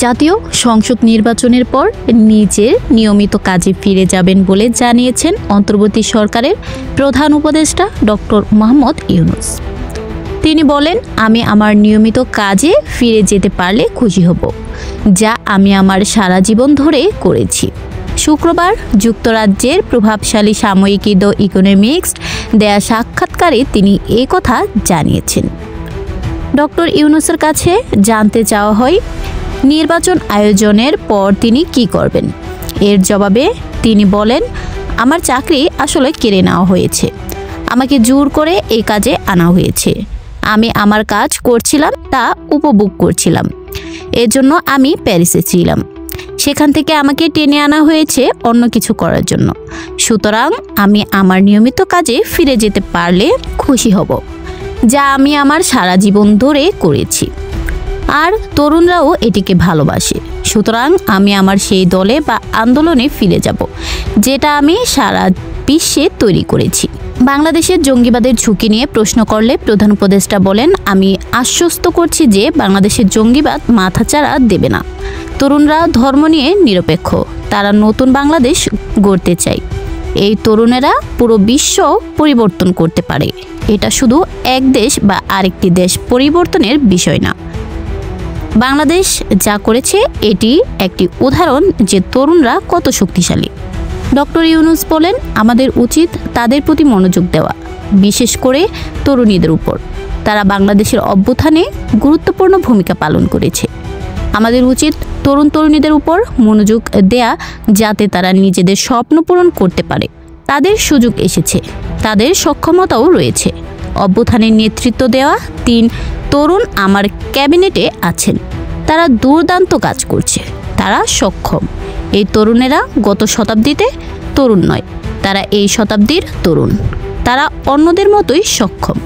জাতীয় সংসদ নির্বাচনের পর নিজের নিয়মিত কাজে ফিরে যাবেন বলে জানিয়েছেন অন্তর্বর্তী সরকারের প্রধান উপদেষ্টা ডক্টর মোহাম্মদ ইউনূস। তিনি বলেন, আমি আমার নিয়মিত কাজে ফিরে যেতে পারলে খুশি হব, যা আমি আমার সারা জীবন ধরে করেছি। শুক্রবার যুক্তরাজ্যের প্রভাবশালী সাময়িকী দ্য ইকোনমিক্স দেয়া সাক্ষাৎকারে তিনি এই কথা জানিয়েছেন। ডক্টর ইউনূসের কাছে জানতে চাওয়া হয়, নির্বাচন আয়োজনের পর তিনি কি করবেন। এর জবাবে তিনি বলেন, আমার চাকরি আসলে কেড়ে নেওয়া হয়েছে, আমাকে জোর করে এই কাজে আনা হয়েছে। আমি আমার কাজ করছিলাম, তা উপভোগ করছিলাম। এজন্য আমি প্যারিসে ছিলাম। সেখান থেকে আমাকে টেনে আনা হয়েছে অন্য কিছু করার জন্য। সুতরাং আমি আমার নিয়মিত কাজে ফিরে যেতে পারলে খুশি হব, যা আমি আমার সারা জীবন ধরে করেছি। আর তরুণরাও এটিকে ভালোবাসে। সুতরাং আমি আমার সেই দলে বা আন্দোলনে ফিরে যাব, যেটা আমি সারা বিশ্বে তৈরি করেছি। বাংলাদেশের জঙ্গিবাদের ঝুঁকি নিয়ে প্রশ্ন করলে প্রধান উপদেষ্টা বলেন, আমি আশ্বস্ত করছি যে বাংলাদেশের জঙ্গিবাদ মাথাচাড়া দেবে না। তরুণরা ধর্ম নিয়ে নিরপেক্ষ, তারা নতুন বাংলাদেশ গড়তে চায়। এই তরুণেরা পুরো বিশ্ব পরিবর্তন করতে পারে। এটা শুধু এক দেশ বা আরেকটি দেশ পরিবর্তনের বিষয় না। বাংলাদেশ যা করেছে এটি একটি উদাহরণ যে তরুণরা কত শক্তিশালী। ডক্টর ইউনূস বলেন, আমাদের উচিত তাদের প্রতি মনোযোগ দেওয়া, বিশেষ করে তরুণীদের উপর। তারা বাংলাদেশের অভ্যুত্থানে গুরুত্বপূর্ণ ভূমিকা পালন করেছে। আমাদের উচিত তরুণ তরুণীদের উপর মনোযোগ দেয়া, যাতে তারা নিজেদের স্বপ্ন পূরণ করতে পারে। তাদের সুযোগ এসেছে, তাদের সক্ষমতাও রয়েছে। অভ্যুত্থানের নেতৃত্ব দেওয়া 3 তরুণ আমার ক্যাবিনেটে আছেন। তারা দুর্দান্ত কাজ করছে, তারা সক্ষম। এই তরুণেরা গত শতাব্দীতে তরুণ নয়, তারা এই শতাব্দীর তরুণ। তারা অন্যদের মতোই সক্ষম।